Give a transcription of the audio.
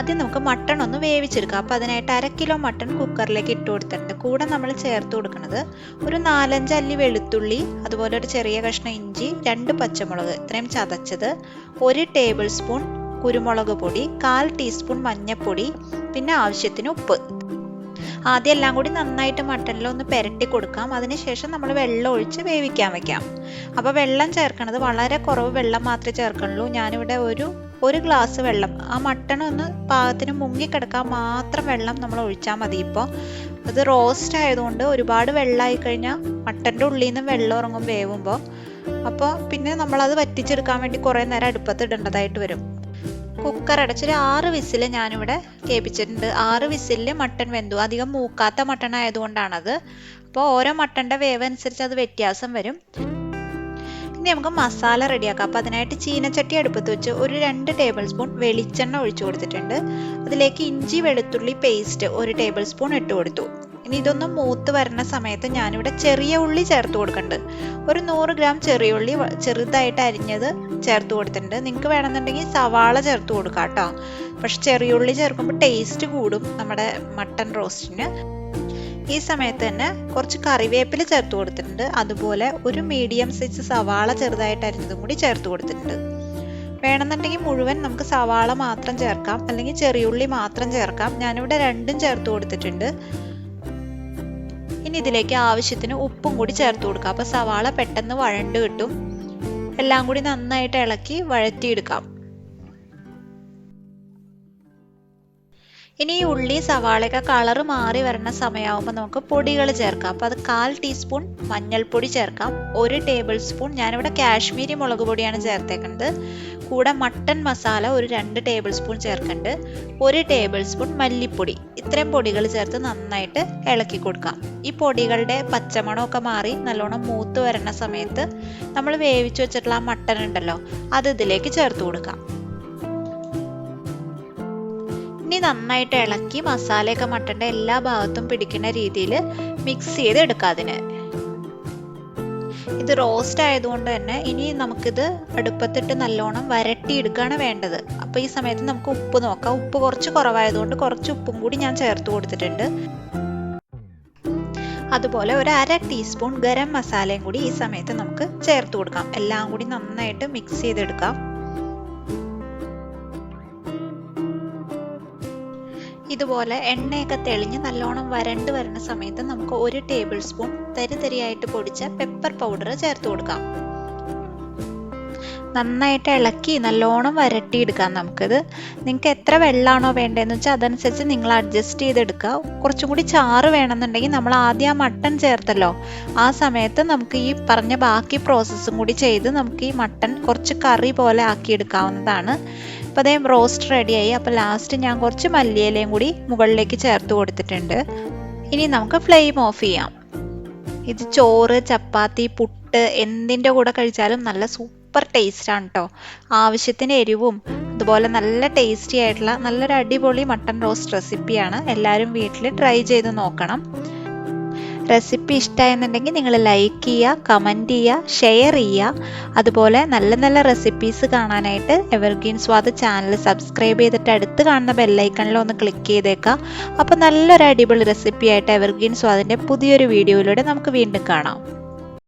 ആദ്യം നമുക്ക് മട്ടൺ ഒന്ന് വേവിച്ചെടുക്കാം. അപ്പോൾ അതിനായിട്ട് 1/2 കിലോ മട്ടൺ കുക്കറിലേക്ക് ഇട്ട് കൊടുത്തിട്ടുണ്ട്. കൂടെ നമ്മൾ ചേർത്ത് കൊടുക്കുന്നത് ഒരു 4-5 അല്ലി വെളുത്തുള്ളി, അതുപോലെ ഒരു ചെറിയ കഷ്ണം ഇഞ്ചി, 2 പച്ചമുളക് ഇത്രയും ചതച്ചത്, 1 ടേബിൾ സ്പൂൺ കുരുമുളക് പൊടി, 1/4 ടീസ്പൂൺ മഞ്ഞൾപ്പൊടി, പിന്നെ ആവശ്യത്തിന് ഉപ്പ്. ആദ്യം എല്ലാം കൂടി നന്നായിട്ട് മട്ടണിൽ ഒന്ന് പുരട്ടി കൊടുക്കാം. അതിനുശേഷം നമ്മൾ വെള്ളം ഒഴിച്ച് വേവിക്കാൻ വെക്കാം. അപ്പോൾ വെള്ളം ചേർക്കണത് വളരെ കുറവ് വെള്ളം മാത്രമേ ചേർക്കുള്ളൂ. ഞാനിവിടെ ഒരു ഗ്ലാസ് വെള്ളം, ആ മട്ടൺ ഒന്ന് പാകത്തിന് മുങ്ങിക്കിടക്കാൻ മാത്രം വെള്ളം നമ്മൾ ഒഴിച്ചാൽ മതി. ഇപ്പോൾ അത് റോസ്റ്റ് ആയതുകൊണ്ട് ഒരുപാട് വെള്ളമായി കഴിഞ്ഞാൽ മട്ടൻ്റെ ഉള്ളിൽ നിന്ന് വെള്ളം ഇറങ്ങും വേവുമ്പോൾ. അപ്പോൾ പിന്നെ നമ്മളത് വറ്റിച്ചെടുക്കാൻ വേണ്ടി കുറേ നേരം അടുപ്പത്ത് ഇടേണ്ടതായിട്ട് വരും. കുക്കർ അടച്ചൊരു 6 വിസിൽ ഞാനിവിടെ കേൾപ്പിച്ചിട്ടുണ്ട്. 6 വിസിലിൽ മട്ടൺ വെന്തു. അധികം മൂക്കാത്ത മട്ടൺ ആയതുകൊണ്ടാണത്. അപ്പോൾ ഓരോ മട്ടൻ്റെ വേവ് അനുസരിച്ച് അത് വ്യത്യാസം വരും. ഇനി നമുക്ക് മസാല റെഡിയാക്കാം. അപ്പോൾ അതിനായിട്ട് ചീനച്ചട്ടി അടുപ്പത്ത് വെച്ച് ഒരു 2 ടേബിൾ സ്പൂൺ വെളിച്ചെണ്ണ ഒഴിച്ചു കൊടുത്തിട്ടുണ്ട്. അതിലേക്ക് ഇഞ്ചി വെളുത്തുള്ളി പേസ്റ്റ് 1 ടേബിൾ സ്പൂൺ ഇട്ട് കൊടുത്തു. ഇനി ഇതൊന്ന് മൂത്ത് വരുന്ന സമയത്ത് ഞാനിവിടെ ചെറിയ ഉള്ളി ചേർത്ത് കൊടുക്കുന്നുണ്ട്. ഒരു 100 ഗ്രാം ചെറിയ ഉള്ളി ചെറുതായിട്ട് അരിഞ്ഞത് ചേർത്ത് കൊടുത്തിട്ടുണ്ട്. നിങ്ങൾക്ക് വേണമെന്നുണ്ടെങ്കിൽ സവാള ചേർത്ത് കൊടുക്കാം കേട്ടോ. പക്ഷെ ചെറിയ ഉള്ളി ചേർക്കുമ്പോൾ ടേസ്റ്റ് കൂടും നമ്മുടെ മട്ടൺ റോസ്റ്റിന്. ഈ സമയത്ത് തന്നെ കുറച്ച് കറിവേപ്പില ചേർത്ത് കൊടുത്തിട്ടുണ്ട്. അതുപോലെ ഒരു മീഡിയം സൈസ് സവാള ചെറുതായിട്ട് അരിഞ്ഞതും കൂടി ചേർത്ത് കൊടുത്തിട്ടുണ്ട്. വേണമെന്നുണ്ടെങ്കിൽ മുഴുവൻ നമുക്ക് സവാള മാത്രം ചേർക്കാം, അല്ലെങ്കിൽ ചെറിയുള്ളി മാത്രം ചേർക്കാം. ഞാനിവിടെ രണ്ടും ചേർത്ത് കൊടുത്തിട്ടുണ്ട്. ഇനി ഇതിലേക്ക് ആവശ്യത്തിന് ഉപ്പും കൂടി ചേർത്ത് കൊടുക്കാം. അപ്പോൾ സവാള പെട്ടെന്ന് വഴണ്ട് കിട്ടും. എല്ലാം കൂടി നന്നായിട്ട് ഇളക്കി വഴറ്റിയെടുക്കാം. ഇനി ഈ ഉള്ളി സവാളയൊക്കെ കളറ് മാറി വരുന്ന സമയമാകുമ്പോൾ നമുക്ക് പൊടികൾ ചേർക്കാം. അപ്പോൾ അത് 1/4 ടീസ്പൂൺ മഞ്ഞൾപ്പൊടി ചേർക്കാം, 1 ടേബിൾ സ്പൂൺ ഞാനിവിടെ കാശ്മീരി മുളക് പൊടിയാണ് ചേർത്തേക്കുന്നത്. കൂടെ മട്ടൺ മസാല ഒരു 2 ടേബിൾ സ്പൂൺ ചേർക്കുന്നുണ്ട്, 1 ടേബിൾ സ്പൂൺ മല്ലിപ്പൊടി. ഇത്രയും പൊടികൾ ചേർത്ത് നന്നായിട്ട് ഇളക്കി കൊടുക്കാം. ഈ പൊടികളുടെ പച്ചമണമൊക്കെ മാറി നല്ലോണം മൂത്ത് വരുന്ന സമയത്ത് നമ്മൾ വേവിച്ച് വെച്ചിട്ടുള്ള ആ മട്ടൺ ഉണ്ടല്ലോ, അത് ഇതിലേക്ക് ചേർത്ത് കൊടുക്കാം. ഇനി നന്നായിട്ട് ഇളക്കി മസാലയൊക്കെ മട്ടൻ്റെ എല്ലാ ഭാഗത്തും പിടിക്കുന്ന രീതിയിൽ മിക്സ് ചെയ്ത് എടുക്കാം. അതിന് ഇത് റോസ്റ്റ് ആയതുകൊണ്ട് തന്നെ ഇനി നമുക്കിത് അടുപ്പത്തിട്ട് നല്ലോണം വരട്ടിയെടുക്കുകയാണ് വേണ്ടത്. അപ്പോൾ ഈ സമയത്ത് നമുക്ക് ഉപ്പ് നോക്കാം. ഉപ്പ് കുറച്ച് കുറവായതുകൊണ്ട് കുറച്ച് ഉപ്പും കൂടി ഞാൻ ചേർത്ത് കൊടുത്തിട്ടുണ്ട്. അതുപോലെ ഒരു 1/2 ടീസ്പൂൺ ഗരം മസാലയും കൂടി ഈ സമയത്ത് നമുക്ക് ചേർത്ത് കൊടുക്കാം. എല്ലാം കൂടി നന്നായിട്ട് മിക്സ് ചെയ്തെടുക്കാം. ഇതുപോലെ എണ്ണയൊക്കെ തെളിഞ്ഞ് നല്ലോണം വരണ്ട് വരുന്ന സമയത്ത് നമുക്ക് 1 ടേബിൾ സ്പൂൺ തരിതരിയായിട്ട് പൊടിച്ച പെപ്പർ പൗഡർ ചേർത്ത് കൊടുക്കാം. നന്നായിട്ട് ഇളക്കി നല്ലോണം വരട്ടിയെടുക്കാം. നമുക്കിത് നിങ്ങൾക്ക് എത്ര വെള്ളമാണോ വേണ്ടതെന്ന് വെച്ചാൽ അതനുസരിച്ച് നിങ്ങൾ അഡ്ജസ്റ്റ് ചെയ്തെടുക്കുക. കുറച്ചും കൂടി ചാറ് വേണമെന്നുണ്ടെങ്കിൽ നമ്മൾ ആദ്യം ആ മട്ടൺ ചേർത്തല്ലോ, ആ സമയത്ത് നമുക്ക് ഈ പറഞ്ഞ ബാക്കി പ്രോസസ്സും കൂടി ചെയ്ത് നമുക്ക് ഈ മട്ടൺ കുറച്ച് കറി പോലെ ആക്കിയെടുക്കാവുന്നതാണ്. അപ്പോൾ അതേ റോസ്റ്റ് റെഡിയായി. അപ്പോൾ ലാസ്റ്റ് ഞാൻ കുറച്ച് മല്ലിയിലയും കൂടി മുകളിലേക്ക് ചേർത്ത് കൊടുത്തിട്ടുണ്ട്. ഇനി നമുക്ക് ഫ്ലെയിം ഓഫ് ചെയ്യാം. ഇത് ചോറ്, ചപ്പാത്തി, പുട്ട് എന്തിൻ്റെ കൂടെ കഴിച്ചാലും നല്ല സൂപ്പർ ടേസ്റ്റാണ് കേട്ടോ. ആവശ്യത്തിന് എരിവും അതുപോലെ നല്ല ടേസ്റ്റി ആയിട്ടുള്ള നല്ലൊരു അടിപൊളി മട്ടൺ റോസ്റ്റ് റെസിപ്പിയാണ്. എല്ലാവരും വീട്ടിൽ ട്രൈ ചെയ്ത് നോക്കണം. റെസിപ്പി ഇഷ്ടമായെന്നുണ്ടെങ്കിൽ നിങ്ങൾ ലൈക്ക് ചെയ്യുക, കമൻറ്റ് ചെയ്യുക, ഷെയർ ചെയ്യുക. അതുപോലെ നല്ല നല്ല റെസിപ്പീസ് കാണാനായിട്ട് എവർഗ്രീൻ സ്വാദ് ചാനൽ സബ്സ്ക്രൈബ് ചെയ്തിട്ട് അടുത്ത് കാണുന്ന ബെല്ലൈക്കണിൽ ഒന്ന് ക്ലിക്ക് ചെയ്തേക്കുക. അപ്പോൾ നല്ലൊരു അടിപൊളി റെസിപ്പി ആയിട്ട് എവർഗ്രീൻ സ്വാദിൻ്റെ പുതിയൊരു വീഡിയോയിലൂടെ നമുക്ക് വീണ്ടും കാണാം.